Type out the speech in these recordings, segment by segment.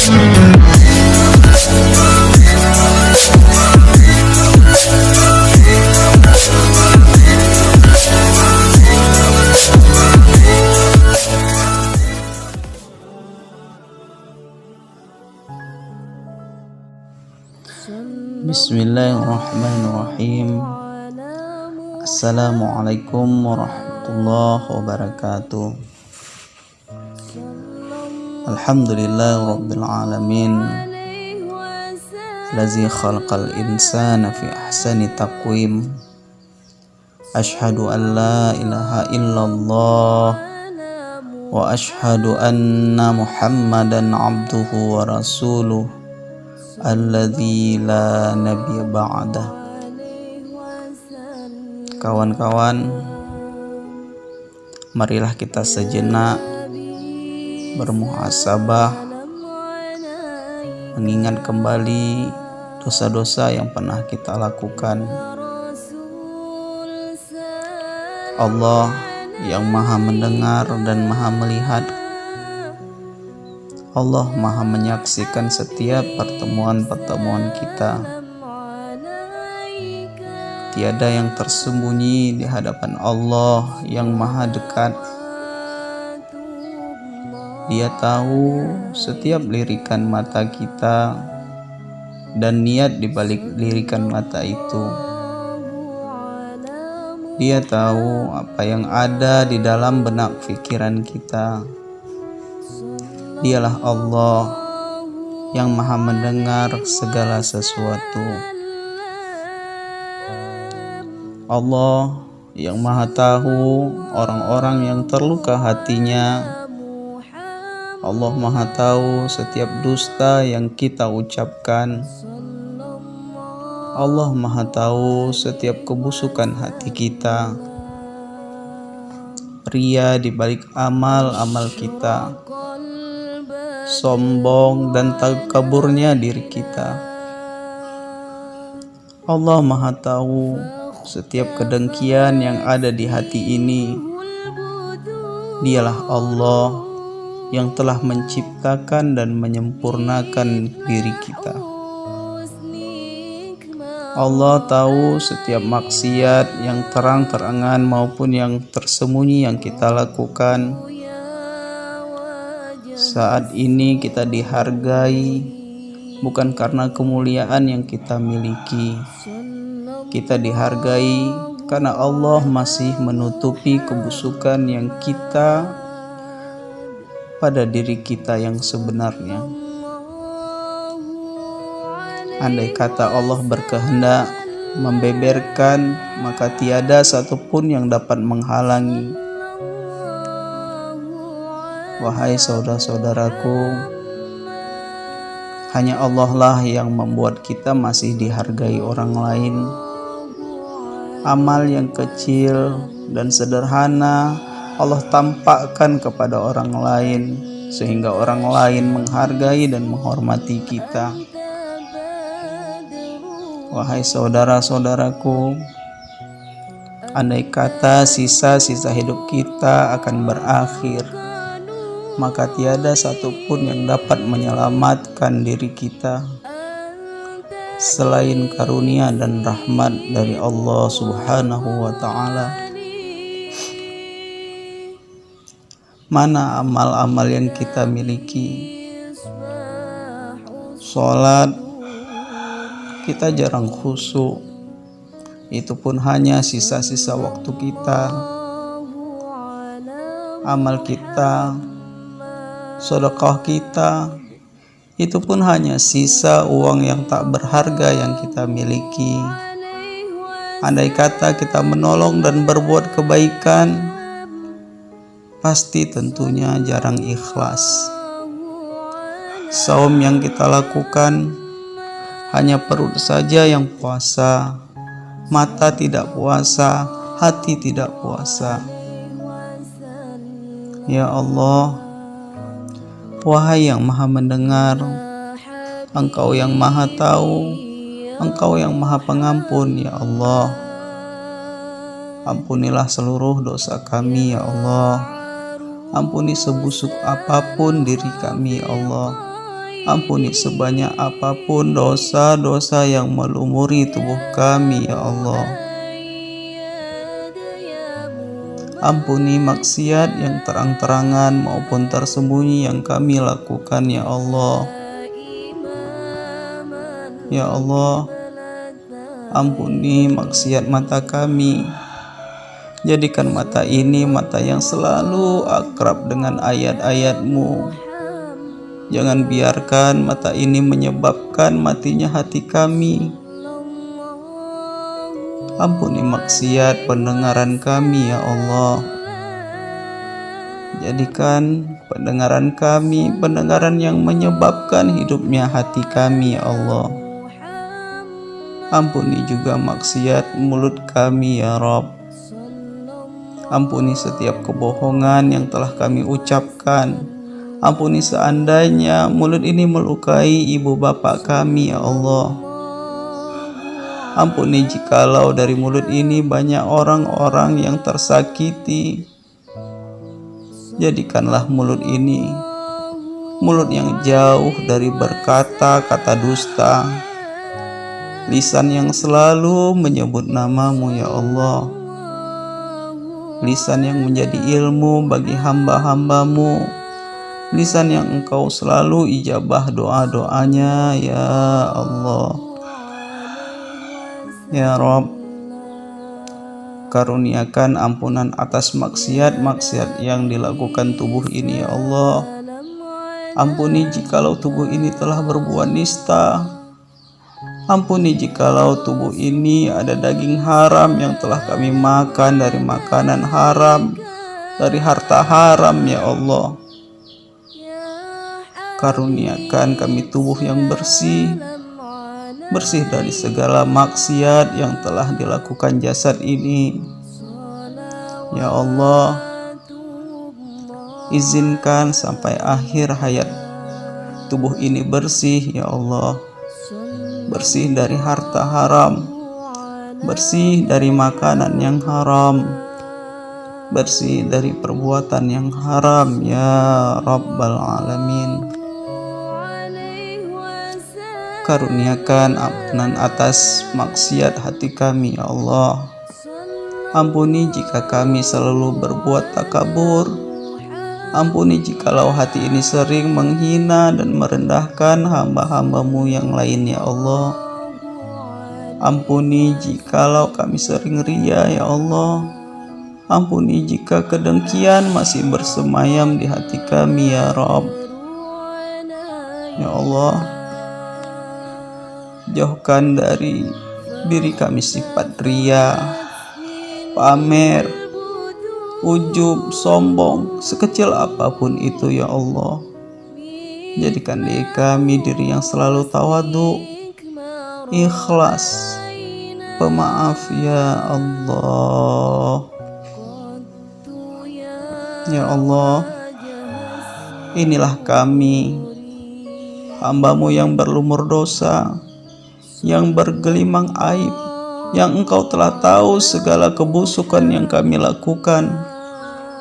Bismillahirrahmanirrahim. Assalamualaikum warahmatullahi wabarakatuh. Alhamdulillah rabbil alamin, allazi khalaqal insana fi ahsani taqwim. Ashhadu an la ilaha illallah wa ashhadu anna Muhammadan abduhu wa rasuluh alladzi la nabiyya ba'dah. Kawan-kawan, marilah kita sejenak bermuhasabah, mengingat kembali dosa-dosa yang pernah kita lakukan. Allah yang maha mendengar dan maha melihat, Allah maha menyaksikan setiap pertemuan-pertemuan kita. Tiada yang tersembunyi di hadapan Allah yang maha dekat. Dia tahu setiap lirikan mata kita dan niat di balik lirikan mata itu. Dia tahu apa yang ada di dalam benak pikiran kita. Dialah Allah yang maha mendengar segala sesuatu. Allah yang maha tahu orang-orang yang terluka hatinya. Allah maha tahu setiap dusta yang kita ucapkan. Allah maha tahu setiap kebusukan hati kita. Ria di balik amal-amal kita, sombong dan takaburnya diri kita. Allah maha tahu setiap kedengkian yang ada di hati ini. Dialah Allah yang telah menciptakan dan menyempurnakan diri kita. Allah tahu setiap maksiat yang terang-terangan maupun yang tersembunyi yang kita lakukan. Saat ini kita dihargai bukan karena kemuliaan yang kita miliki. Kita dihargai karena Allah masih menutupi kebusukan yang kita pada diri kita yang sebenarnya. Andai kata Allah berkehendak membeberkan, maka tiada satupun yang dapat menghalangi. Wahai saudara-saudaraku, hanya Allah lah yang membuat kita masih dihargai orang lain. Amal yang kecil dan sederhana Allah tampakkan kepada orang lain, sehingga orang lain menghargai dan menghormati kita. Wahai saudara-saudaraku, andai kata sisa-sisa hidup kita akan berakhir, maka tiada satupun yang dapat menyelamatkan diri kita selain karunia dan rahmat dari Allah Subhanahu wa ta'ala. Mana amal-amal yang kita miliki? Sholat kita jarang khusyuk, itu pun hanya sisa-sisa waktu kita. Amal kita, sedekah kita, itu pun hanya sisa uang yang tak berharga yang kita miliki. Andai kata kita menolong dan berbuat kebaikan, pasti tentunya jarang ikhlas. Saum yang kita lakukan hanya perut saja yang puasa, mata tidak puasa, hati tidak puasa. Ya Allah, wahai yang maha mendengar, Engkau yang maha tahu, Engkau yang maha pengampun, ya Allah. Ampunilah seluruh dosa kami, ya Allah. Ampuni sebusuk apapun diri kami, ya Allah. Ampuni sebanyak apapun dosa-dosa yang melumuri tubuh kami ya Allah. Ampuni maksiat yang terang-terangan maupun tersembunyi yang kami lakukan ya Allah. Ya Allah, ampuni maksiat mata kami. Jadikan mata ini mata yang selalu akrab dengan ayat-ayat-Mu. Jangan biarkan mata ini menyebabkan matinya hati kami. Ampuni maksiat pendengaran kami ya Allah. Jadikan pendengaran kami pendengaran yang menyebabkan hidupnya hati kami ya Allah. Ampuni juga maksiat mulut kami ya Rabb. Ampuni setiap kebohongan yang telah kami ucapkan. Ampuni seandainya mulut ini melukai ibu bapak kami ya Allah. Ampuni jikalau dari mulut ini banyak orang-orang yang tersakiti. Jadikanlah mulut ini mulut yang jauh dari berkata-kata dusta, lisan yang selalu menyebut nama-Mu ya Allah, lisan yang menjadi ilmu bagi hamba-hamba-Mu, lisan yang Engkau selalu ijabah doa-doanya ya Allah. Ya Rabb, karuniakan ampunan atas maksiat-maksiat yang dilakukan tubuh ini ya Allah. Ampuni jikalau tubuh ini telah berbuat nista. Ampuni jikalau tubuh ini ada daging haram yang telah kami makan dari makanan haram, dari harta haram ya Allah. Karuniakan kami tubuh yang bersih, bersih dari segala maksiat yang telah dilakukan jasad ini. Ya Allah, izinkan sampai akhir hayat tubuh ini bersih ya Allah. Bersih dari harta haram, bersih dari makanan yang haram, bersih dari perbuatan yang haram ya Rabbal Alamin. Karuniakan ampunan atas maksiat hati kami ya Allah. Ampuni jika kami selalu berbuat takabur. Ampuni jikalau hati ini sering menghina dan merendahkan hamba-hamba-Mu yang lain ya Allah. Ampuni jikalau kami sering ria ya Allah. Ampuni jika kedengkian masih bersemayam di hati kami ya Rabb. Ya Allah, jauhkan dari diri kami sifat ria, pamer, ujub, sombong, sekecil apapun itu ya Allah. Jadikan diri kami diri yang selalu tawadhu, ikhlas, pemaaf ya Allah. Ya Allah, inilah kami, hamba-Mu yang berlumur dosa, yang bergelimang aib, yang Engkau telah tahu segala kebusukan yang kami lakukan,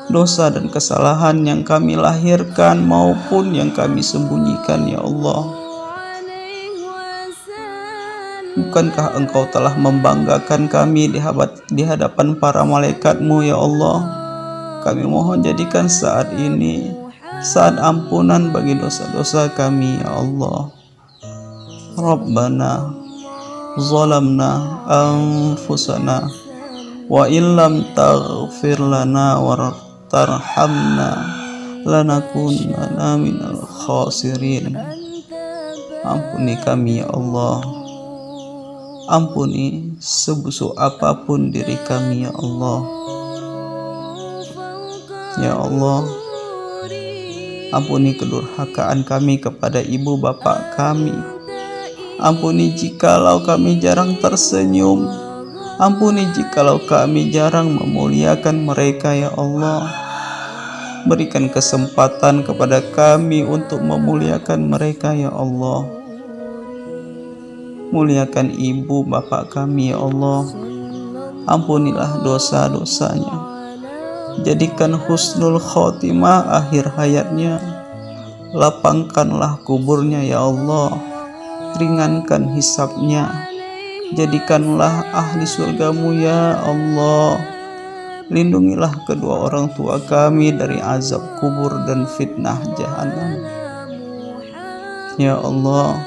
dosa dan kesalahan yang kami lahirkan maupun yang kami sembunyikan ya Allah. Bukankah Engkau telah membanggakan kami di hadapan para malaikat-Mu ya Allah? Kami mohon jadikan saat ini saat ampunan bagi dosa-dosa kami ya Allah. Rabbana zalamna anfusana wa illam taghfir lana wa tarhamna lanakunanna minal khasirin. Ampuni kami ya Allah. Ampuni sebusuk apapun diri kami ya Allah. Ya Allah, ampuni kedurhakaan kami kepada ibu bapak kami. Ampuni jikalau kami jarang tersenyum. Ampuni jikalau kami jarang memuliakan mereka ya Allah. Berikan kesempatan kepada kami untuk memuliakan mereka ya Allah. Muliakan ibu bapak kami ya Allah. Ampunilah dosa-dosanya. Jadikan husnul khotimah akhir hayatnya. Lapangkanlah kuburnya ya Allah, ringankan hisabnya, jadikanlah ahli surgamu ya Allah. Lindungilah kedua orang tua kami dari azab kubur dan fitnah jahanam. Ya Allah,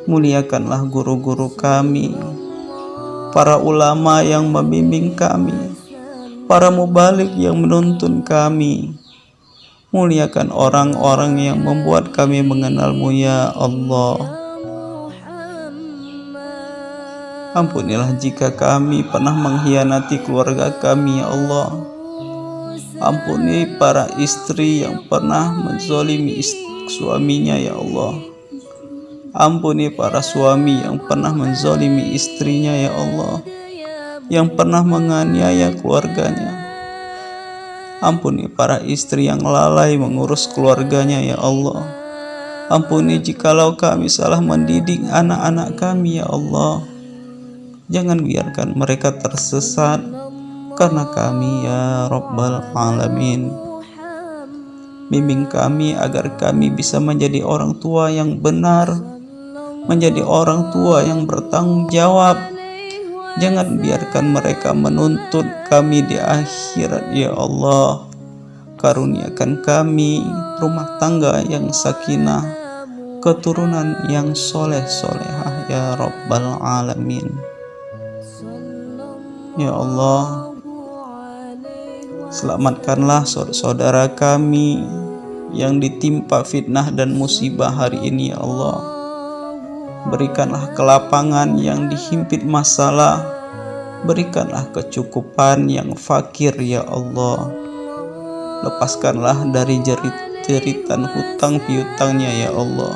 muliakanlah guru-guru kami, para ulama yang membimbing kami, para mubalik yang menuntun kami. Muliakan orang-orang yang membuat kami mengenalmu ya Allah. Ampunilah jika kami pernah mengkhianati keluarga kami ya Allah. Ampuni para istri yang pernah menzalimi suaminya ya Allah. Ampuni para suami yang pernah menzalimi istrinya ya Allah, yang pernah menganiaya keluarganya. Ampuni para istri yang lalai mengurus keluarganya ya Allah. Ampuni jikalau kami salah mendidik anak-anak kami ya Allah. Jangan biarkan mereka tersesat karena kami ya Rabbal Alamin. Bimbing kami agar kami bisa menjadi orang tua yang benar, menjadi orang tua yang bertanggung jawab. Jangan biarkan mereka menuntut kami di akhirat ya Allah. Karuniakan kami rumah tangga yang sakinah, keturunan yang soleh-solehah ya Rabbal Alamin. Ya Allah, selamatkanlah saudara kami yang ditimpa fitnah dan musibah hari ini ya Allah. Berikanlah kelapangan yang dihimpit masalah, berikanlah kecukupan yang fakir ya Allah. Lepaskanlah dari jerit-jeritan hutang piutangnya ya Allah.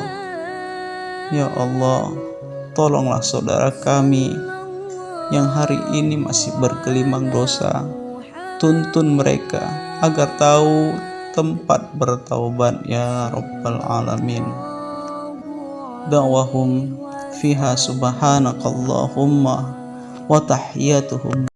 Ya Allah, tolonglah saudara kami yang hari ini masih bergelimang dosa. Tuntun mereka agar tahu tempat bertaubat ya Rabbal Alamin. Da'wahum fiha subhanakallahumma wa tahiyyatuhum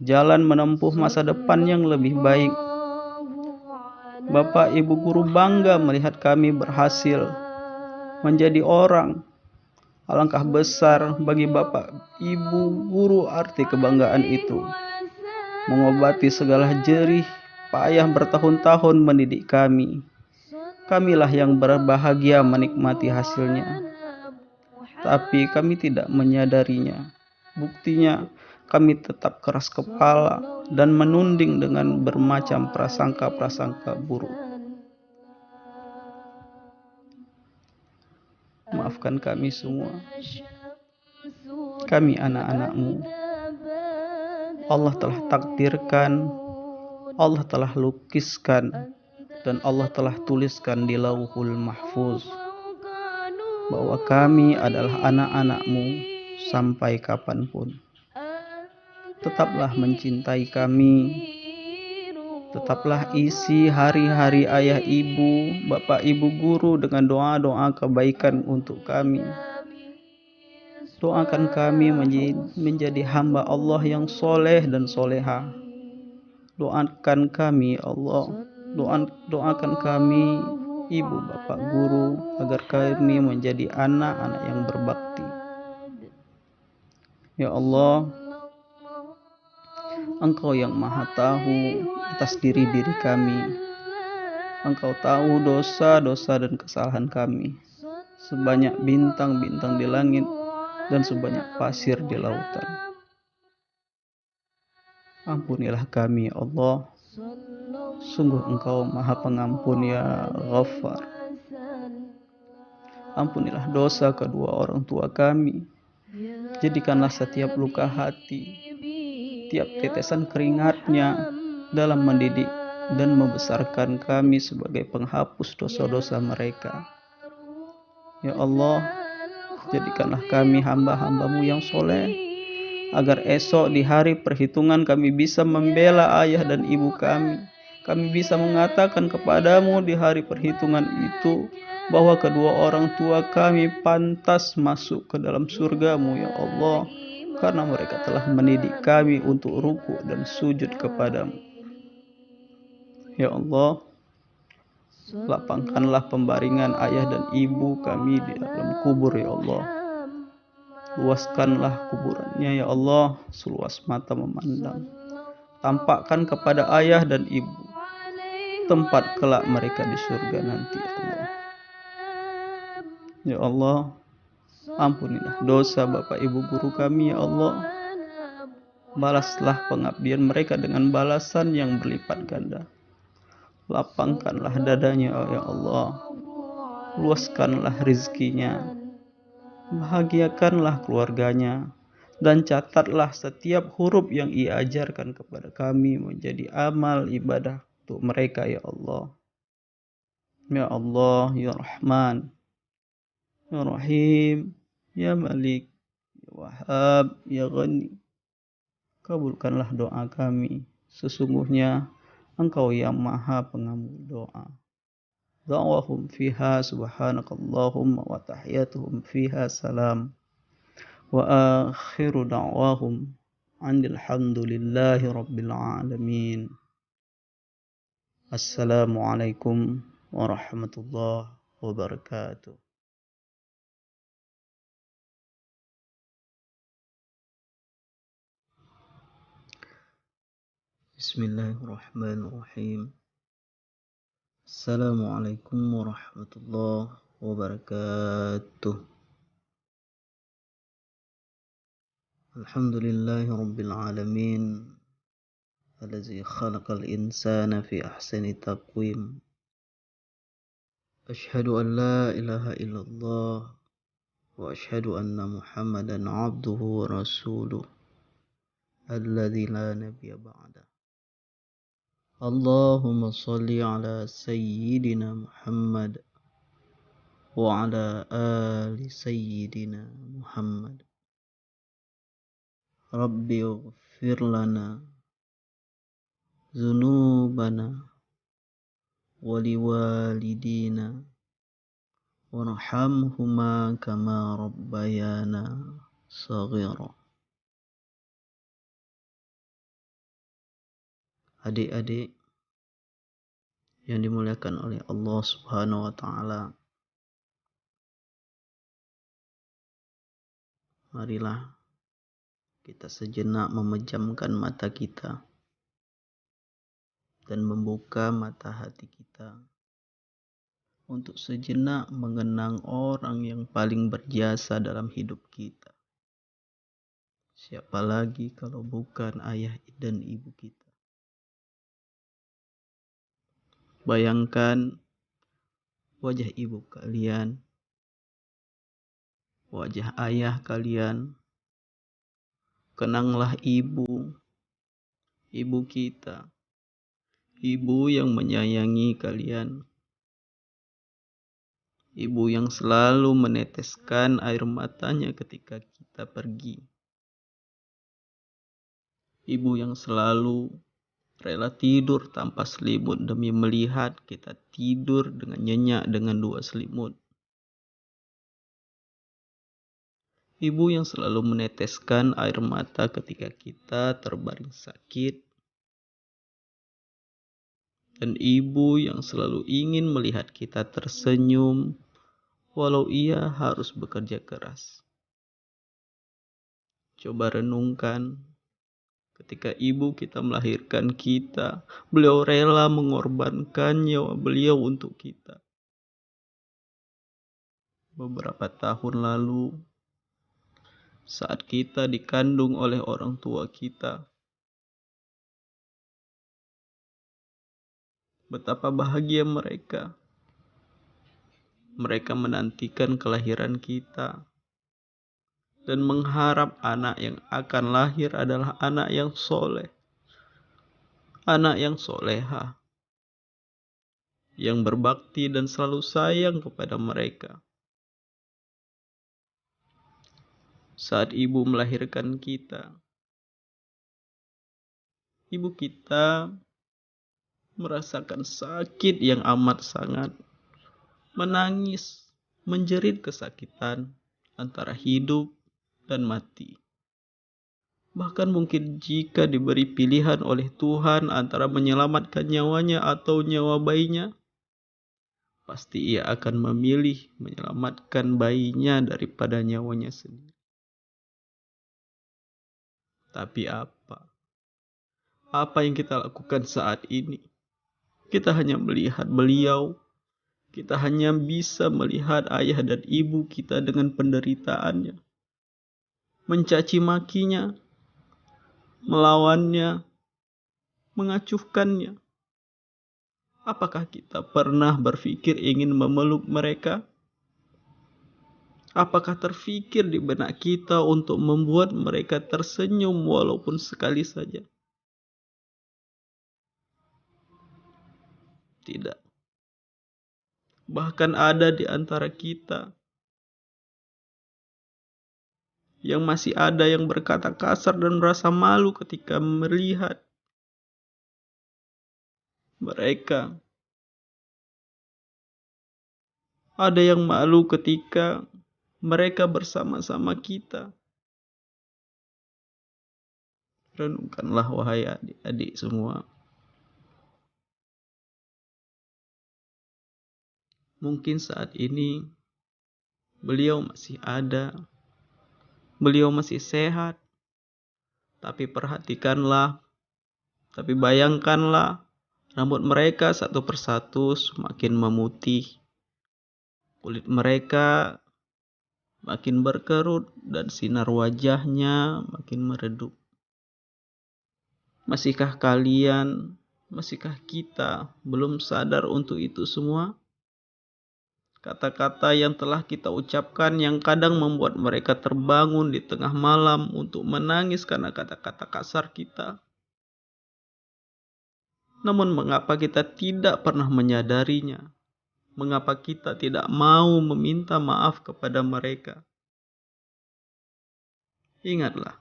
jalan menempuh masa depan yang lebih baik. Bapak Ibu guru bangga melihat kami berhasil menjadi orang. Alangkah besar bagi Bapak Ibu guru arti kebanggaan itu. Mengobati segala jerih payah bertahun-tahun mendidik kami. Kamilah yang berbahagia menikmati hasilnya. Tapi kami tidak menyadarinya. Buktinya, kami tetap keras kepala dan menunding dengan bermacam prasangka-prasangka buruk. Maafkan kami semua. Kami anak-anak-Mu. Allah telah takdirkan, Allah telah lukiskan, dan Allah telah tuliskan di Lauhul Mahfuz bahwa kami adalah anak-anak-Mu sampai kapanpun. Tetaplah mencintai kami. Tetaplah isi hari-hari ayah ibu, bapak ibu guru dengan doa-doa kebaikan untuk kami. Doakan kami menjadi hamba Allah yang soleh dan soleha. Doakan kami Allah, doakan kami ibu bapak guru agar kami menjadi anak-anak yang berbakti. Ya Allah, Engkau yang maha tahu atas diri-diri kami. Engkau tahu dosa-dosa dan kesalahan kami, sebanyak bintang-bintang di langit dan sebanyak pasir di lautan. Ampunilah kami, Allah. Sungguh Engkau maha pengampun, ya Ghaffar. Ampunilah dosa kedua orang tua kami. Jadikanlah setiap luka hati, tiap tetesan keringatnya dalam mendidik dan membesarkan kami sebagai penghapus dosa-dosa mereka. Ya Allah, jadikanlah kami hamba-hamba-Mu yang soleh, agar esok di hari perhitungan kami bisa membela ayah dan ibu kami. Kami bisa mengatakan kepadamu di hari perhitungan itu bahwa kedua orang tua kami pantas masuk ke dalam surga-Mu, ya Allah, karena mereka telah mendidik kami untuk ruku dan sujud kepadamu. Ya Allah, lapangkanlah pembaringan ayah dan ibu kami di dalam kubur, ya Allah. Luaskanlah kuburannya, ya Allah, seluas mata memandang. Tampakkan kepada ayah dan ibu tempat kelak mereka di surga nanti, ya Allah. Ya Allah, ampunilah dosa bapak ibu guru kami, ya Allah. Balaslah pengabdian mereka dengan balasan yang berlipat ganda. Lapangkanlah dadanya, ya Allah. Luaskanlah rizkinya. Bahagiakanlah keluarganya. Dan catatlah setiap huruf yang ia ajarkan kepada kami menjadi amal ibadah untuk mereka, ya Allah. Ya Allah, ya Rahman, ya Rahim, ya Malik, ya Wahhab, ya Ghani. Kabulkanlah doa kami. Sesungguhnya Engkau yang maha pengabul doa. Da'wahum fiha subhanakallahumma wa tahiyatuhum fiha salam. Wa akhiru da'wahum alhamdulillahi rabbil alamin. Assalamualaikum warahmatullahi wabarakatuh. Bismillahirrahmanirrahim. Assalamualaikum warahmatullahi wabarakatuh. Alhamdulillahi rabbil alamin. Allazi khalaqal insana fi ahsani taqwim. Ashhadu an la ilaha illallah wa ashhadu anna Muhammadan abduhu wa rasuluh alladzi la nabiyya ba'da. Allahumma salli ala sayyidina Muhammad wa ala ali sayyidina Muhammad. Rabbi ighfir lana dzunubana wa liwalidina warhamhuma kama rabbayana shaghira. adik-adik yang dimuliakan oleh Allah Subhanahu wa taala. Marilah kita sejenak memejamkan mata kita dan membuka mata hati kita untuk sejenak mengenang orang yang paling berjasa dalam hidup kita. Siapa lagi kalau bukan ayah dan ibu kita? Bayangkan wajah ibu kalian, wajah ayah kalian. Kenanglah ibu kita, ibu yang menyayangi kalian, ibu yang selalu meneteskan air matanya ketika kita pergi, ibu yang selalu rela tidur tanpa selimut demi melihat kita tidur dengan nyenyak dengan 2 selimut. Ibu yang selalu meneteskan air mata ketika kita terbaring sakit. Dan ibu yang selalu ingin melihat kita tersenyum walau ia harus bekerja keras. Coba renungkan, ketika ibu kita melahirkan kita, beliau rela mengorbankan nyawa beliau untuk kita. Beberapa tahun lalu, saat kita dikandung oleh orang tua kita, betapa bahagia mereka. Mereka menantikan kelahiran kita dan mengharap anak yang akan lahir adalah anak yang soleh, anak yang soleha, yang berbakti dan selalu sayang kepada mereka. Saat ibu melahirkan kita, ibu kita merasakan sakit yang amat sangat, menangis, menjerit kesakitan antara hidup dan mati. Bahkan mungkin jika diberi pilihan oleh Tuhan antara menyelamatkan nyawanya atau nyawa bayinya, pasti ia akan memilih menyelamatkan bayinya daripada nyawanya sendiri. Tapi apa yang kita lakukan saat ini? Kita hanya melihat beliau. Kita hanya bisa melihat ayah dan ibu kita dengan penderitaannya, mencaci makinya, melawannya, mengacuhkannya. Apakah kita pernah berpikir ingin memeluk mereka? Apakah terfikir di benak kita untuk membuat mereka tersenyum walaupun sekali saja? Tidak. Bahkan ada di antara kita yang masih ada yang berkata kasar dan merasa malu ketika melihat mereka. Ada yang malu ketika mereka bersama-sama kita. Renungkanlah wahai adik-adik semua. Mungkin saat ini beliau masih ada, beliau masih sehat. Tapi perhatikanlah, tapi bayangkanlah, rambut mereka satu persatu semakin memutih. Kulit mereka makin berkerut dan sinar wajahnya makin meredup. Masihkah kita belum sadar untuk itu semua? Kata-kata yang telah kita ucapkan yang kadang membuat mereka terbangun di tengah malam untuk menangis karena kata-kata kasar kita. Namun mengapa kita tidak pernah menyadarinya? Mengapa kita tidak mau meminta maaf kepada mereka? Ingatlah,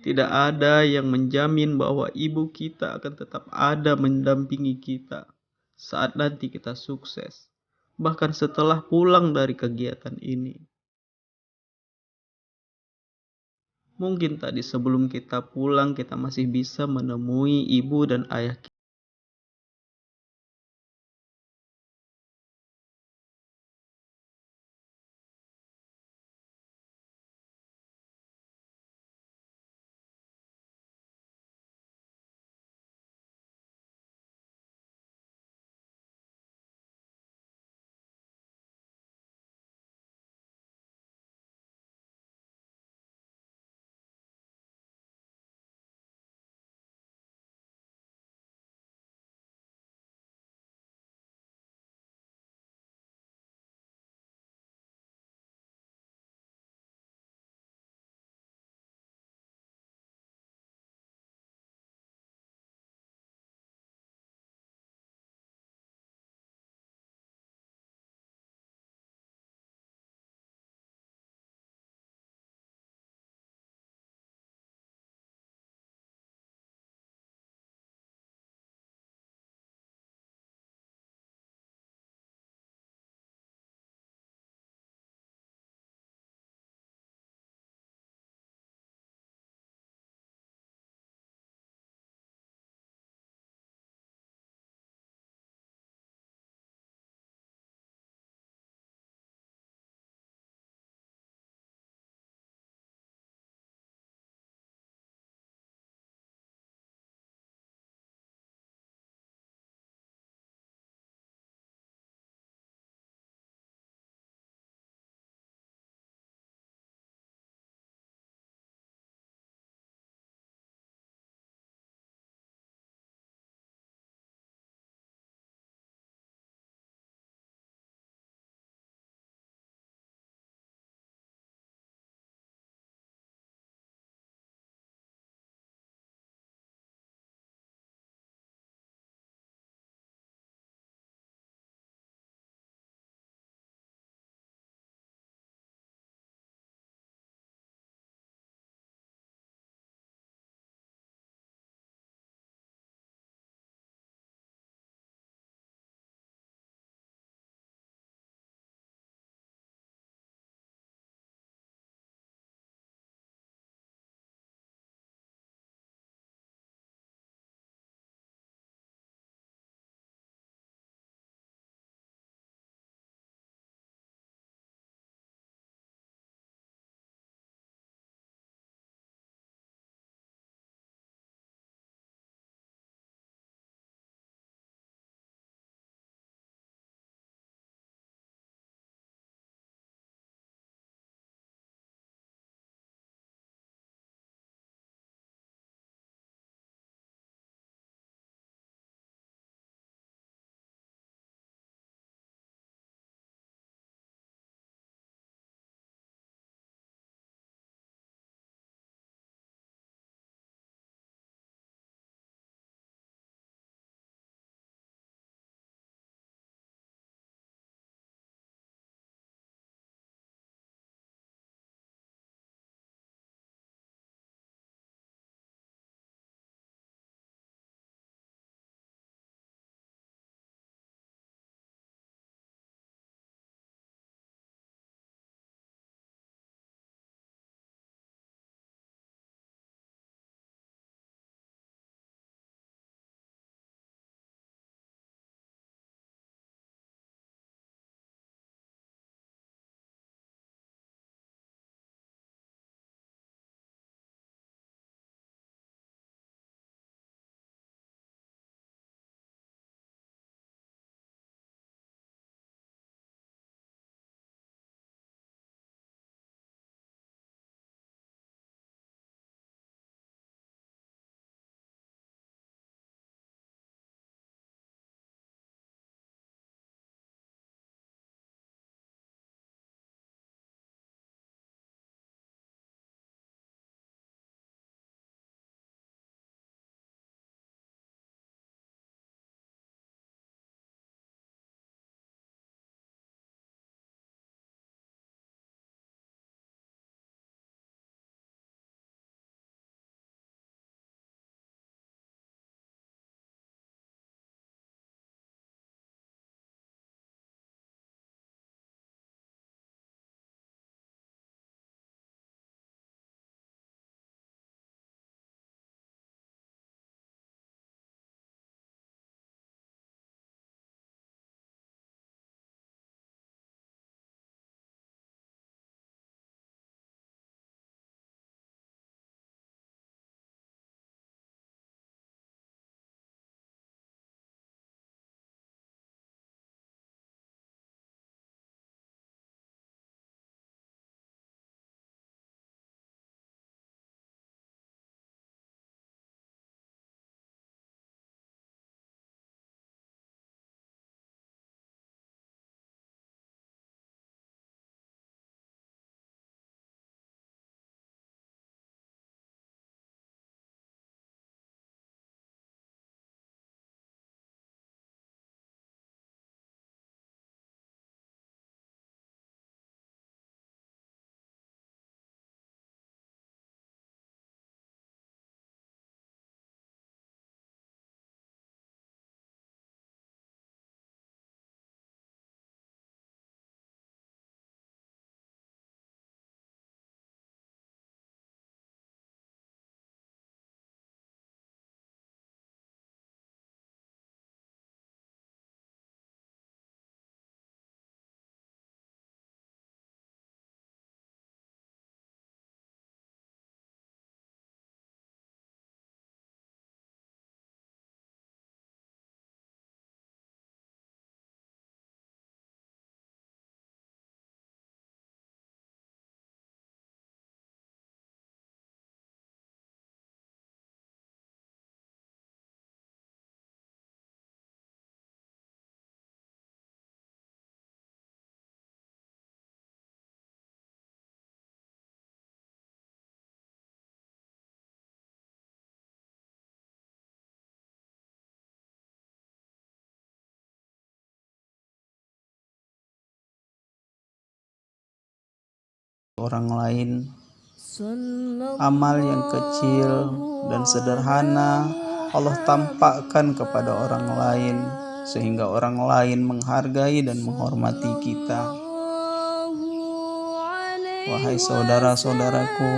tidak ada yang menjamin bahwa ibu kita akan tetap ada mendampingi kita saat nanti kita sukses, bahkan setelah pulang dari kegiatan ini. Mungkin tadi sebelum kita pulang kita masih bisa menemui ibu dan ayah kita. orang lain. Amal yang kecil dan sederhana Allah tampakkan kepada orang lain, sehingga orang lain menghargai dan menghormati kita. Wahai saudara-saudaraku,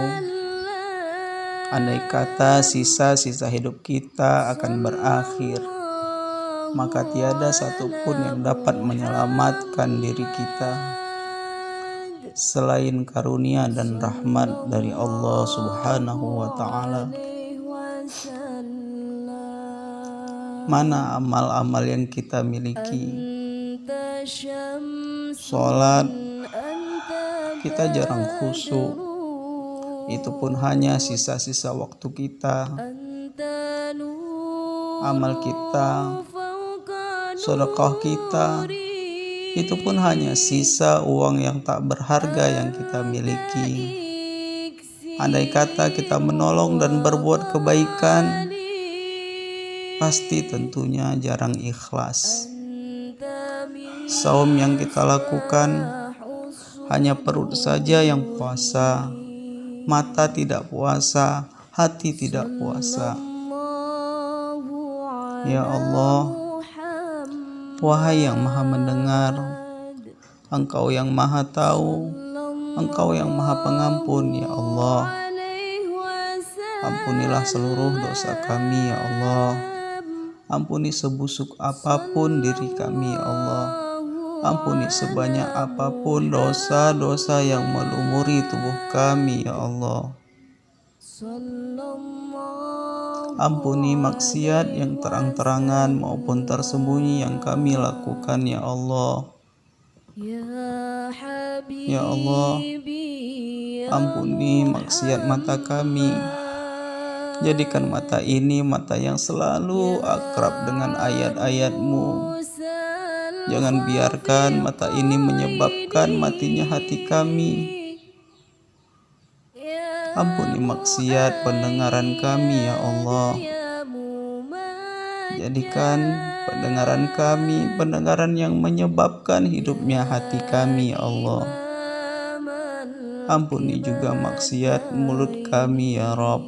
andai kata sisa-sisa hidup kita akan berakhir, maka tiada satupun yang dapat menyelamatkan diri kita selain karunia dan rahmat dari Allah Subhanahu wa Ta'ala. Mana amal-amal yang kita miliki? Sholat kita jarang khusyuk, itu pun hanya sisa-sisa waktu kita. Amal kita, sedekah kita, itu pun hanya sisa uang yang tak berharga yang kita miliki. Andai kata kita menolong dan berbuat kebaikan, pasti tentunya jarang ikhlas. Saum yang kita lakukan hanya perut saja yang puasa, mata tidak puasa, hati tidak puasa. Ya Allah, wahai yang maha mendengar, Engkau yang maha tahu, Engkau yang maha pengampun, ya Allah. Ampunilah seluruh dosa kami, ya Allah. Ampuni sebusuk apapun diri kami, ya Allah. Ampuni sebanyak apapun dosa-dosa yang melumuri tubuh kami, ya Allah. Ampuni maksiat yang terang-terangan maupun tersembunyi yang kami lakukan, ya Allah. Ya Allah, ampuni maksiat mata kami. Jadikan mata ini mata yang selalu akrab dengan ayat-ayat-Mu. Jangan biarkan mata ini menyebabkan matinya hati kami. Ampuni maksiat pendengaran kami, ya Allah. Jadikan pendengaran kami pendengaran yang menyebabkan hidupnya hati kami, ya Allah. Ampuni juga maksiat mulut kami, ya Rabb.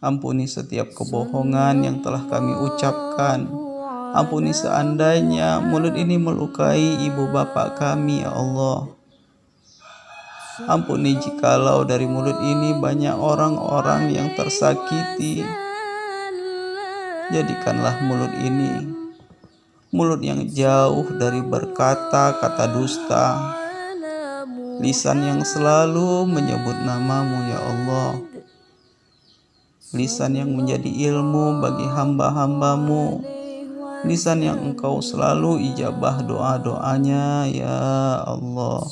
Ampuni setiap kebohongan yang telah kami ucapkan. Ampuni seandainya mulut ini melukai ibu bapa kami, ya Allah. Ampuni jikalau dari mulut ini banyak orang-orang yang tersakiti. Jadikanlah mulut ini mulut yang jauh dari berkata-kata dusta, lisan yang selalu menyebut nama-Mu, ya Allah. Lisan yang menjadi ilmu bagi hamba-hamba-Mu, lisan yang Engkau selalu ijabah doa-doanya, ya Allah.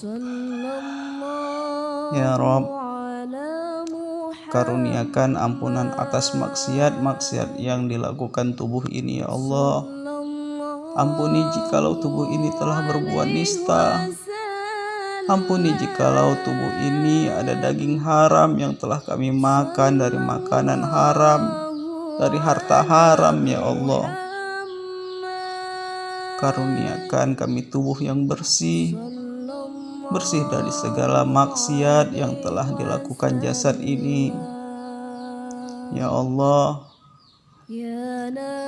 Ya Rabb, karuniakan ampunan atas maksiat-maksiat yang dilakukan tubuh ini, ya Allah. Ampuni jikalau tubuh ini telah berbuat nista. Ampuni jikalau tubuh ini ada daging haram yang telah kami makan dari makanan haram, dari harta haram, ya Allah. Karuniakan kami tubuh yang bersih, bersih dari segala maksiat yang telah dilakukan jasad ini. Ya Allah,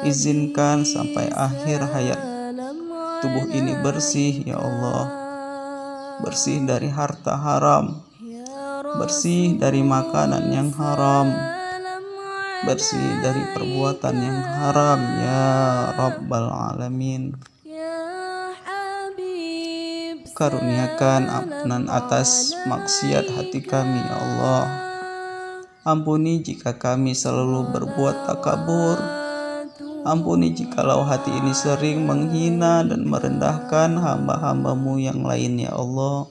izinkan sampai akhir hayat tubuh ini bersih, ya Allah. Bersih dari harta haram, bersih dari makanan yang haram, bersih dari perbuatan yang haram, ya Rabbal Alamin. Karuniakan ampunan atas maksiat hati kami, ya Allah. Ampuni jika kami selalu berbuat takabur. Ampuni jikalau hati ini sering menghina dan merendahkan hamba-hamba-Mu yang lain, ya Allah.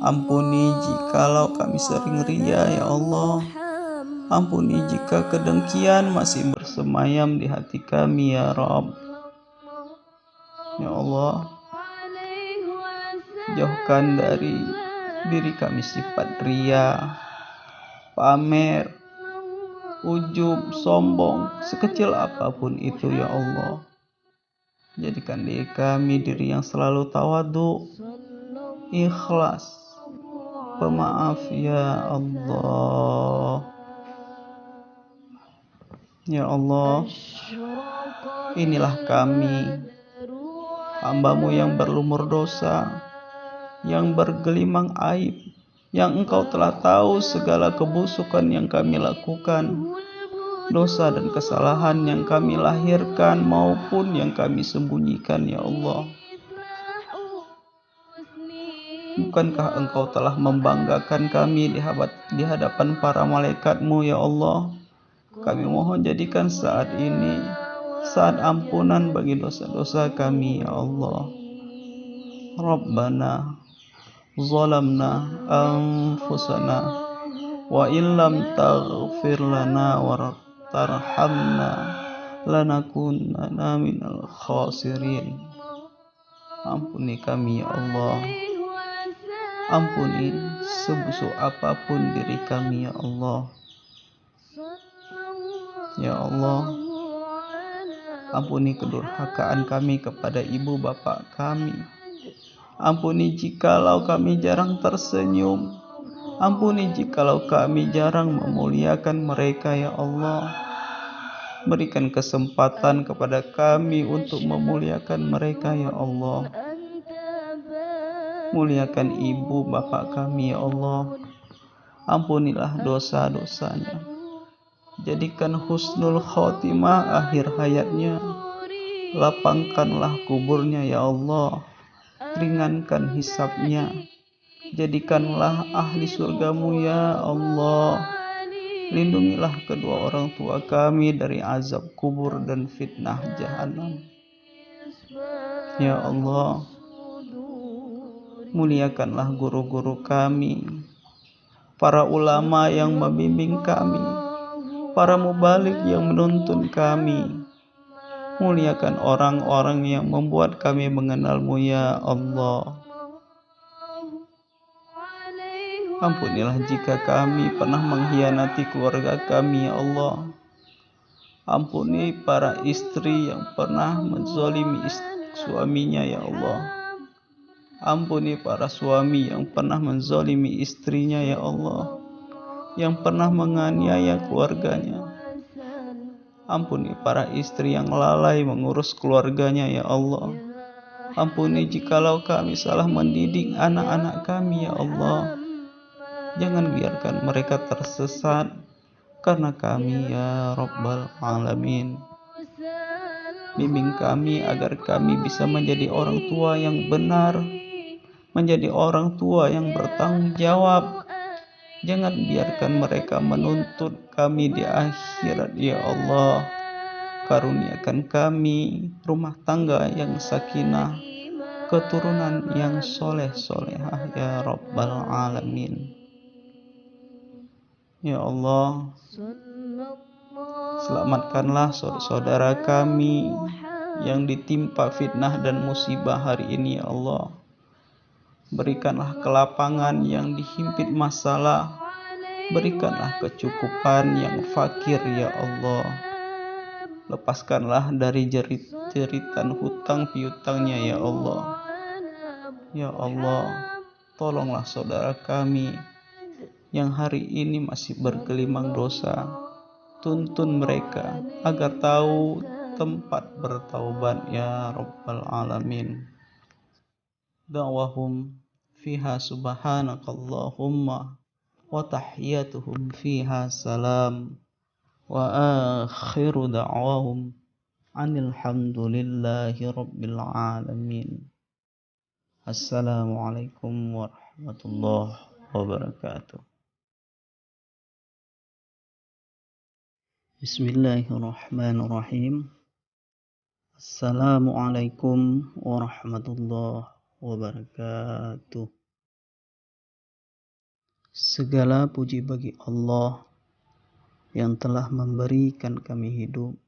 Ampuni jikalau kami sering ria, ya Allah. Ampuni jika kedengkian masih bersemayam di hati kami, ya Rabb. Ya Allah, jauhkan dari diri kami sifat ria, pamer, ujub, sombong, sekecil apapun itu, ya Allah. Jadikan diri kami diri yang selalu tawadhu, ikhlas, pemaaf ya Allah. Ya Allah, inilah kami, hamba-Mu yang berlumur dosa, yang bergelimang aib, yang Engkau telah tahu segala kebusukan yang kami lakukan, dosa dan kesalahan yang kami lahirkan maupun yang kami sembunyikan, ya Allah. Bukankah Engkau telah membanggakan kami di hadapan para malaikat-Mu, ya Allah? Kami mohon jadikan saat ini saat ampunan bagi dosa-dosa kami, ya Allah. Rabbana zalamna anfusana wa illam taghfir lana wa tarhamna lanakunanna minal khasirin. Ampuni kami, ya Allah. Ampuni sebusuk apapun diri kami, ya Allah. Ya Allah, ampuni kedurhakaan kami kepada ibu bapak kami. Ampuni jikalau kami jarang tersenyum. Ampuni jikalau kami jarang memuliakan mereka, ya Allah. Berikan kesempatan kepada kami untuk memuliakan mereka, ya Allah. Muliakan ibu bapak kami, ya Allah. Ampunilah dosa-dosanya. Jadikan husnul khotimah akhir hayatnya. Lapangkanlah kuburnya, ya Allah. Ringankan hisabnya. Jadikanlah ahli surgamu, ya Allah. Lindungilah kedua orang tua kami dari azab kubur dan fitnah jahanam. Ya Allah, muliakanlah guru-guru kami, para ulama yang membimbing kami, para mubalik yang menuntun kami. Muliakan orang-orang yang membuat kami mengenal-Mu, ya Allah. Ampunilah jika kami pernah mengkhianati keluarga kami, ya Allah. Ampuni para istri yang pernah menzalimi suaminya, ya Allah. Ampuni para suami yang pernah menzalimi istrinya, ya Allah, yang pernah menganiaya keluarganya. Ampuni para istri yang lalai mengurus keluarganya, ya Allah. Ampuni jikalau kami salah mendidik anak-anak kami, ya Allah. Jangan biarkan mereka tersesat karena kami, ya Rabbal Alamin. Bimbing kami agar kami bisa menjadi orang tua yang benar, menjadi orang tua yang bertanggung jawab. Jangan biarkan mereka menuntut kami di akhirat, ya Allah. Karuniakan kami rumah tangga yang sakinah, keturunan yang soleh-solehah, ya Rabbal Alamin. Ya Allah, selamatkanlah saudara kami yang ditimpa fitnah dan musibah hari ini, ya Allah. Berikanlah kelapangan yang dihimpit masalah. Berikanlah kecukupan yang fakir, ya Allah. Lepaskanlah dari jeritan hutang piutangnya, ya Allah. Ya Allah, tolonglah saudara kami yang hari ini masih bergelimang dosa. Tuntun mereka agar tahu tempat bertaubat, ya Rabbal Alamin. Da'wahum fiha subhanakallahumma wa tahiyyatuhum fiha salam wa akhiru da'wahum anil hamdulillahi rabbil alamin. Assalamualaikum warahmatullahi wabarakatuh. Bismillahirrahmanirrahim. Assalamualaikum warahmatullahi wabarakatuh. Segala puji bagi Allah yang telah memberikan kami hidup,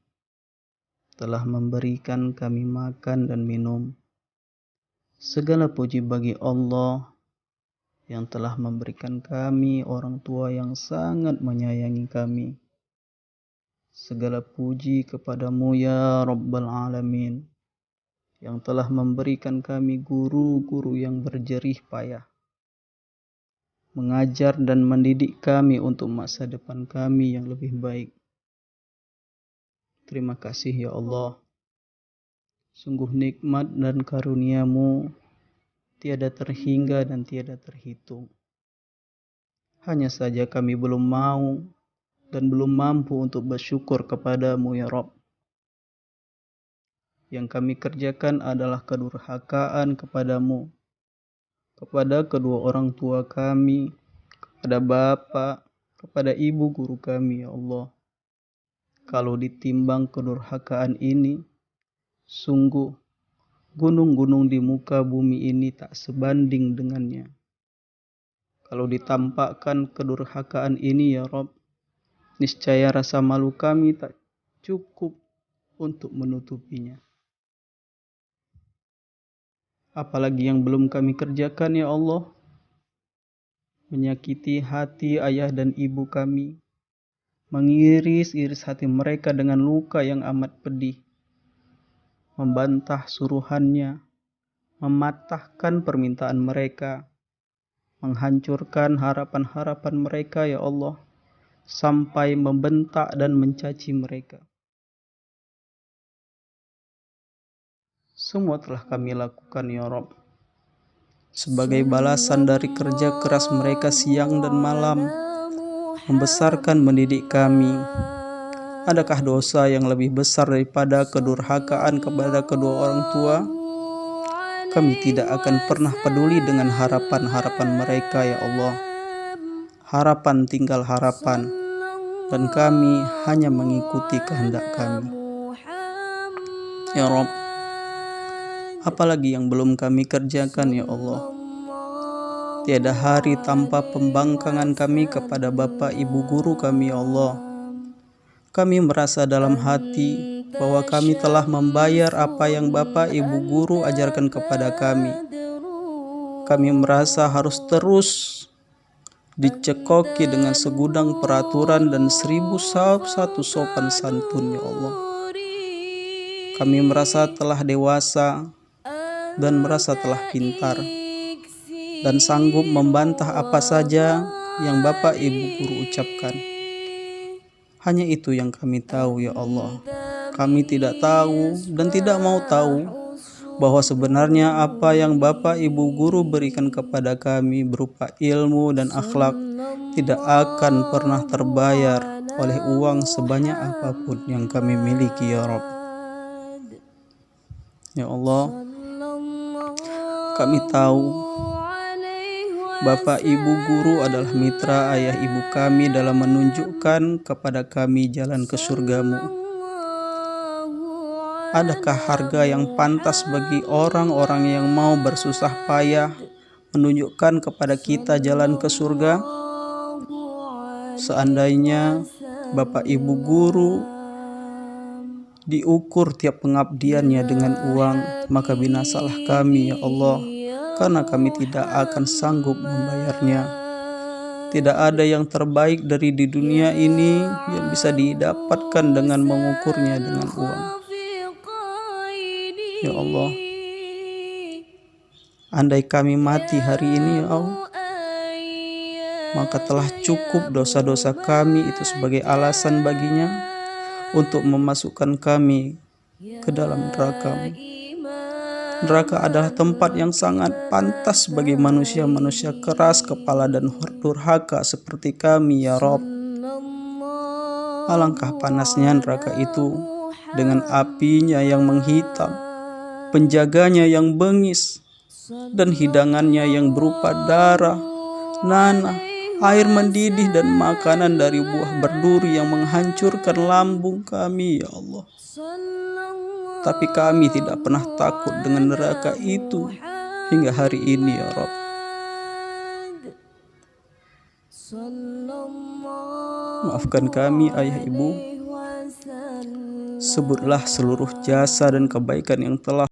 telah memberikan kami makan dan minum. Segala puji bagi Allah yang telah memberikan kami orang tua yang sangat menyayangi kami. Segala puji kepadamu, ya Rabbal Alamin, yang telah memberikan kami guru-guru yang berjerih payah, mengajar dan mendidik kami untuk masa depan kami yang lebih baik. Terima kasih ya Allah. Sungguh nikmat dan karunia-Mu tiada terhingga dan tiada terhitung. Hanya saja kami belum mau dan belum mampu untuk bersyukur kepada-Mu ya Rabb. Yang kami kerjakan adalah kedurhakaan kepada-Mu, kepada kedua orang tua kami, kepada bapak, kepada ibu guru kami ya Allah. Kalau ditimbang kedurhakaan ini, sungguh gunung-gunung di muka bumi ini tak sebanding dengannya. Kalau ditampakkan kedurhakaan ini ya Rabb, niscaya rasa malu kami tak cukup untuk menutupinya. Apalagi yang belum kami kerjakan ya Allah, menyakiti hati ayah dan ibu kami, mengiris-iris hati mereka dengan luka yang amat pedih, membantah suruhannya, mematahkan permintaan mereka, menghancurkan harapan-harapan mereka ya Allah, sampai membentak dan mencaci mereka. Semua telah kami lakukan ya Rabb, sebagai balasan dari kerja keras mereka siang dan malam, membesarkan mendidik kami. Adakah dosa yang lebih besar daripada kedurhakaan kepada kedua orang tua? Kami tidak akan pernah peduli dengan harapan-harapan mereka ya Allah. Harapan tinggal harapan, dan kami hanya mengikuti kehendak kami. Ya Rabb, apalagi yang belum kami kerjakan ya Allah. Tiada hari tanpa pembangkangan kami kepada Bapak Ibu guru kami ya Allah. Kami merasa dalam hati bahwa kami telah membayar apa yang Bapak Ibu guru ajarkan kepada kami. Kami merasa harus terus dicekoki dengan segudang peraturan dan 1001 sopan santun ya Allah. Kami merasa telah dewasa dan merasa telah pintar dan sanggup membantah apa saja yang Bapak Ibu guru ucapkan. Hanya itu yang kami tahu ya Allah. Kami tidak tahu dan tidak mau tahu bahwa sebenarnya apa yang Bapak Ibu guru berikan kepada kami berupa ilmu dan akhlak tidak akan pernah terbayar oleh uang sebanyak apapun yang kami miliki ya Rabb. Ya Allah, kami tahu Bapak Ibu guru adalah mitra ayah ibu kami dalam menunjukkan kepada kami jalan ke surga-Mu. Adakah harga yang pantas bagi orang-orang yang mau bersusah payah menunjukkan kepada kita jalan ke surga? Seandainya Bapak Ibu guru diukur tiap pengabdiannya dengan uang, maka binasalah kami ya Allah, karena kami tidak akan sanggup membayarnya. Tidak ada yang terbaik dari di dunia ini yang bisa didapatkan dengan mengukurnya dengan uang. Ya Allah, andai kami mati hari ini ya Allah, maka telah cukup dosa-dosa kami itu sebagai alasan baginya untuk memasukkan kami ke dalam neraka-Mu. Neraka adalah tempat yang sangat pantas bagi manusia-manusia keras kepala dan durhaka seperti kami ya Rabb. Alangkah panasnya neraka itu dengan apinya yang menghitam, penjaganya yang bengis, dan hidangannya yang berupa darah, nanah, air mendidih dan makanan dari buah berduri yang menghancurkan lambung kami ya Allah. Tapi kami tidak pernah takut dengan neraka itu hingga hari ini ya Rabb. Maafkan kami ayah ibu. Sebutlah seluruh jasa dan kebaikan yang telah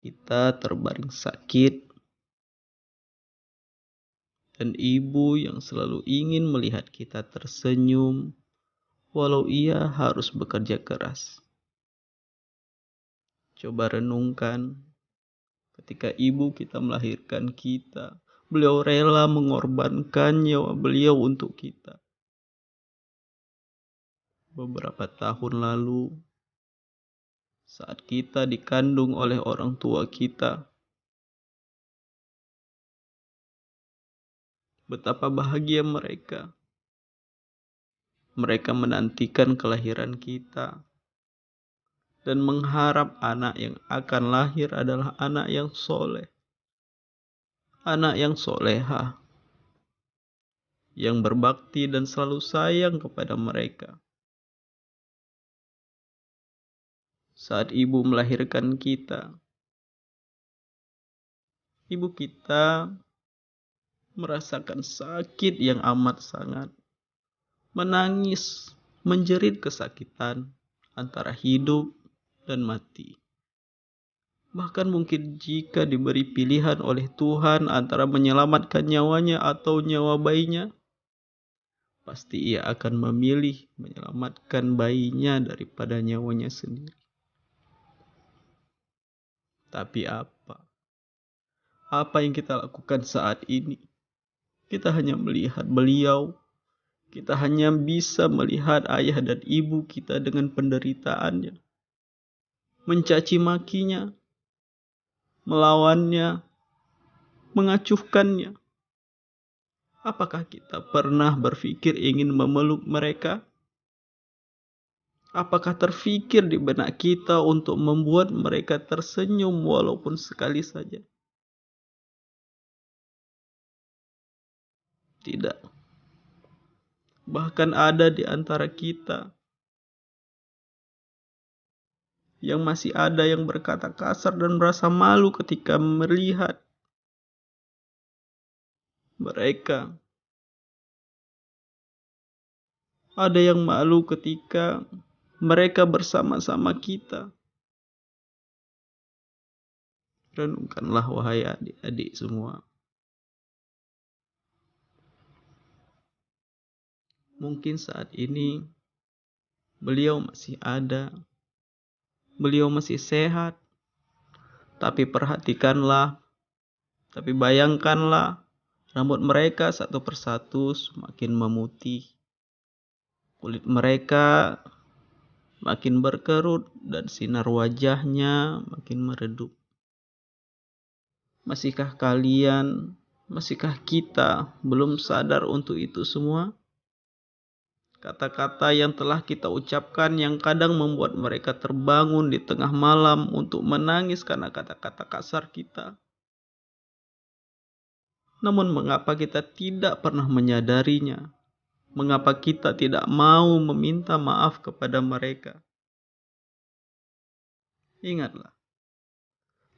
kita terbaring sakit, dan ibu yang selalu ingin melihat kita tersenyum, walau ia harus bekerja keras. Coba renungkan, ketika ibu kita melahirkan kita, beliau rela mengorbankan nyawa beliau untuk kita. Beberapa tahun lalu, saat kita dikandung oleh orang tua kita, betapa bahagia mereka. Mereka menantikan kelahiran kita dan mengharap anak yang akan lahir adalah anak yang soleh, anak yang soleha, yang berbakti dan selalu sayang kepada mereka. Saat ibu melahirkan kita, ibu kita merasakan sakit yang amat sangat, menangis, menjerit kesakitan antara hidup dan mati. Bahkan mungkin jika diberi pilihan oleh Tuhan antara menyelamatkan nyawanya atau nyawa bayinya, pasti ia akan memilih menyelamatkan bayinya daripada nyawanya sendiri. Tapi apa? Apa yang kita lakukan saat ini? Kita hanya melihat beliau. Kita hanya bisa melihat ayah dan ibu kita dengan penderitaannya, mencaci makinya, melawannya, mengacuhkannya. Apakah kita pernah berpikir ingin memeluk mereka? Apakah terfikir di benak kita untuk membuat mereka tersenyum walaupun sekali saja? Tidak. Bahkan ada di antara kita yang masih ada yang berkata kasar dan merasa malu ketika melihat mereka. Ada yang malu ketika mereka bersama-sama kita. Renungkanlah wahai adik-adik semua. Mungkin saat ini beliau masih ada, beliau masih sehat, tapi perhatikanlah, tapi bayangkanlah, rambut mereka satu persatu semakin memutih, kulit mereka makin berkerut dan sinar wajahnya makin meredup. Masihkah kalian, masihkah kita belum sadar untuk itu semua? Kata-kata yang telah kita ucapkan yang kadang membuat mereka terbangun di tengah malam untuk menangis karena kata-kata kasar kita. Namun mengapa kita tidak pernah menyadarinya? Mengapa kita tidak mau meminta maaf kepada mereka? Ingatlah,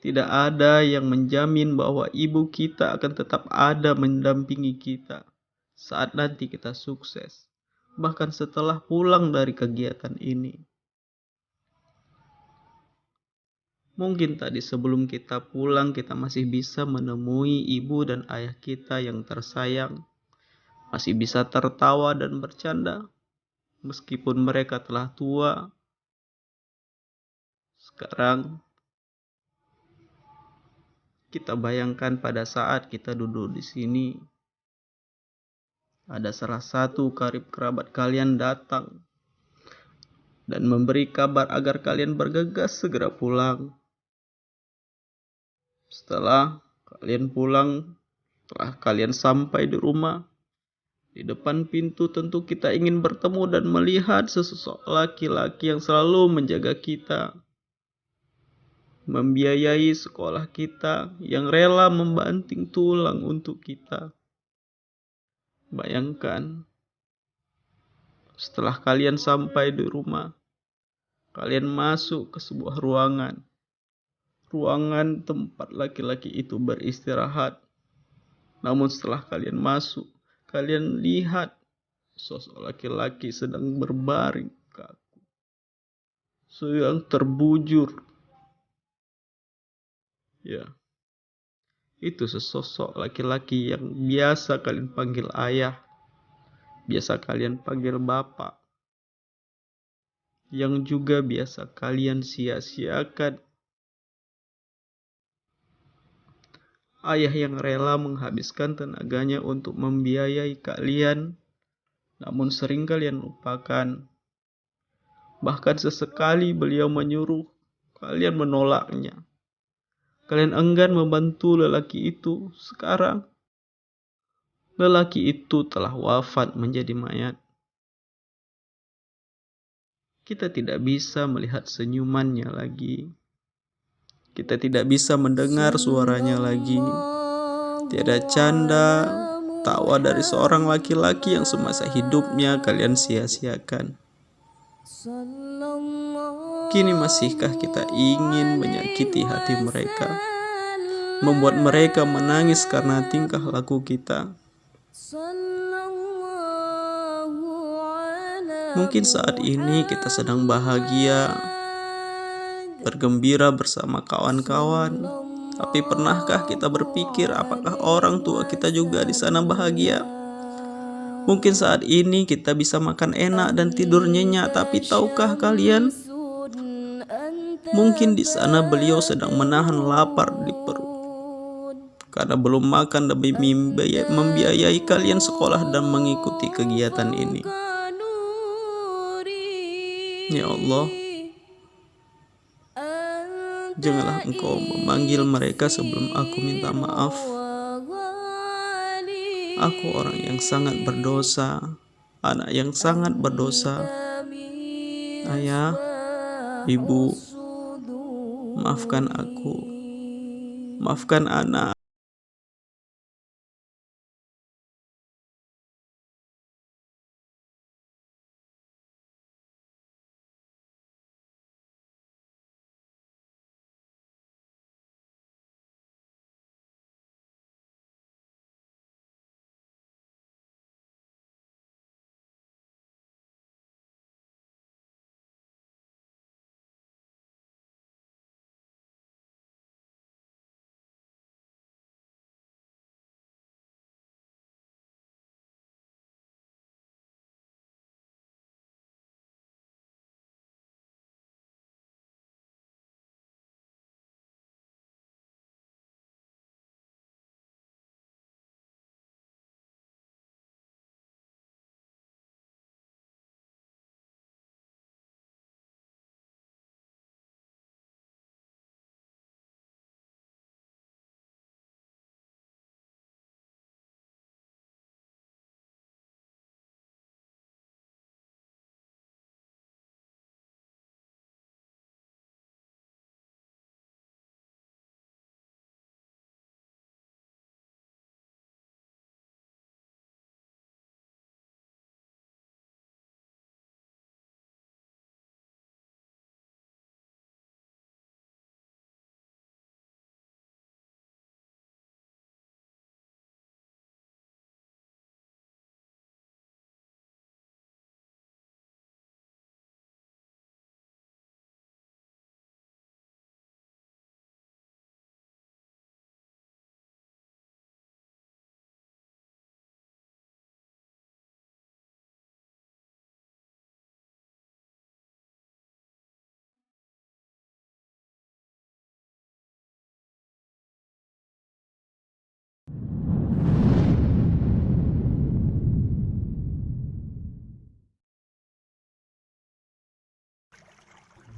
tidak ada yang menjamin bahwa ibu kita akan tetap ada mendampingi kita saat nanti kita sukses. Bahkan setelah pulang dari kegiatan ini. Mungkin tadi sebelum kita pulang kita masih bisa menemui ibu dan ayah kita yang tersayang. Masih bisa tertawa dan bercanda. Meskipun mereka telah tua. Sekarang kita bayangkan pada saat kita duduk di sini. Ada salah satu karib kerabat kalian datang dan memberi kabar agar kalian bergegas segera pulang. Setelah kalian pulang, setelah kalian sampai di rumah, di depan pintu tentu kita ingin bertemu dan melihat sesosok laki-laki yang selalu menjaga kita, membiayai sekolah kita, yang rela membanting tulang untuk kita. Bayangkan, setelah kalian sampai di rumah, kalian masuk ke sebuah ruangan. Ruangan tempat laki-laki itu beristirahat. Namun setelah kalian masuk, kalian lihat sosok laki-laki sedang berbaring kaku, sedang terbujur. Ya, itu sesosok laki-laki yang biasa kalian panggil ayah, biasa kalian panggil bapak, yang juga biasa kalian sia-siakan. Ayah yang rela menghabiskan tenaganya untuk membiayai kalian, namun sering kalian lupakan. Bahkan sesekali beliau menyuruh, kalian menolaknya. Kalian enggan membantu lelaki itu. Sekarang, lelaki itu telah wafat menjadi mayat. Kita tidak bisa melihat senyumannya lagi. Kita tidak bisa mendengar suaranya lagi. Tiada canda, tawa dari seorang laki-laki yang semasa hidupnya kalian sia-siakan. Kini masihkah kita ingin menyakiti hati mereka, membuat mereka menangis karena tingkah laku kita? Mungkin saat ini kita sedang bahagia, bergembira bersama kawan-kawan. Tapi pernahkah kita berpikir apakah orang tua kita juga di sana bahagia? Mungkin saat ini kita bisa makan enak dan tidur nyenyak, tapi tahukah kalian? Mungkin di sana beliau sedang menahan lapar di perut karena belum makan demi membiayai kalian sekolah dan mengikuti kegiatan ini. Ya Allah, janganlah Engkau memanggil mereka sebelum aku minta maaf. Aku orang yang sangat berdosa, anak yang sangat berdosa. Ayah, ibu, maafkan aku, maafkan anak.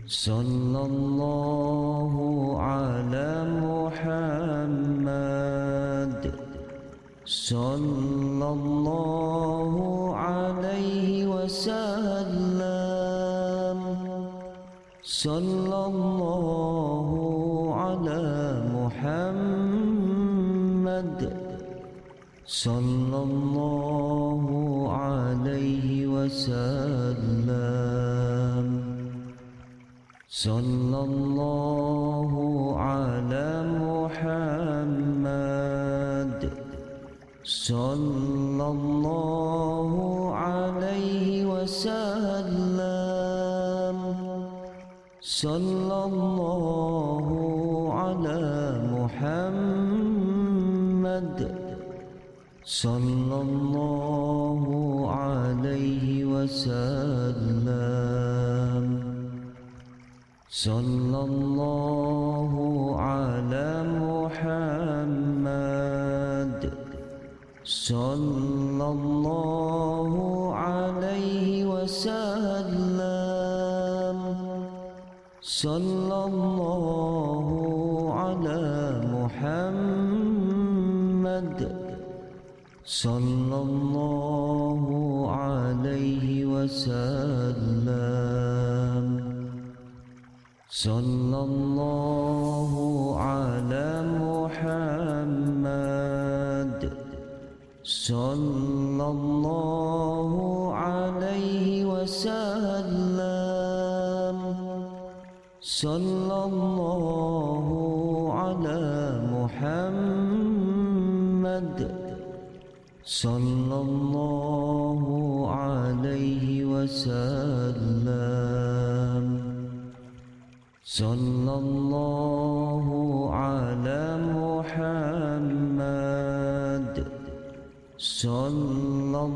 Sallallahu ala Muhammad, sallallahu alaihi wasallam, sallallahu ala Muhammad, sallallahu alaihi wasallam. Sallallahu ala Muhammad, sallallahu alaihi wasallam, sallallahu ala Muhammad. sallallahu alaihi wasallam. Sallallahu ala Muhammad, sallallahu alaihi wasallam. Sallallahu ala Muhammad, sallallahu alaihi wasallam. Sallallahu ala Muhammad, sallallahu alaihi wasallam. Sallallahu ala Muhammad, sallallahu alaihi wasallam. Sallallahu ala Muhammad, sallallahu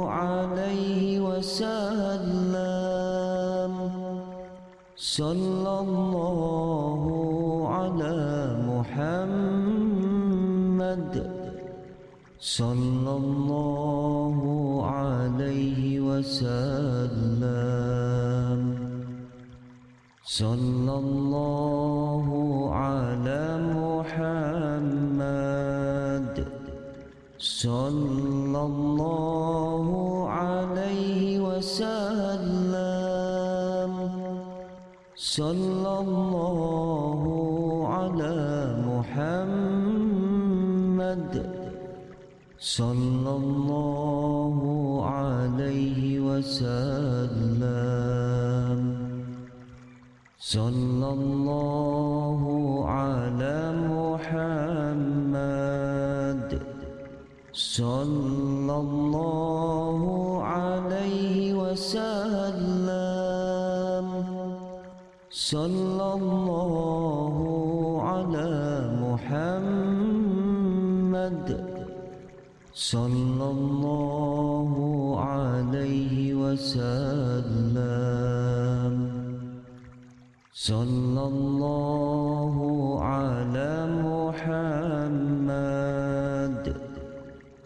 alaihi wasallam. Sallallahu ala Muhammad, sallallahu alaihi wasallam. Sallallahu ala Muhammad, sallallahu alaihi wasallam. Sallallahu ala Muhammad, sallallahu alaihi wasallam. Sallallahu ala Muhammad, sallallahu alaihi wasallam. Sallallahu ala Muhammad, sallallahu alaihi wasallam. Sallallahu ala Muhammad,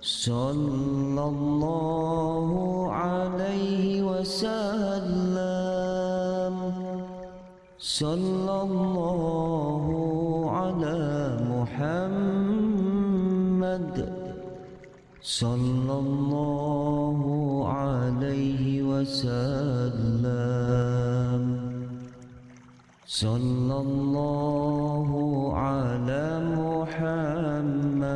sallallahu alaihi wasallam. Sallallahu ala Muhammad, sallallahu alaihi wasallam. Sallallahu ala Muhammad,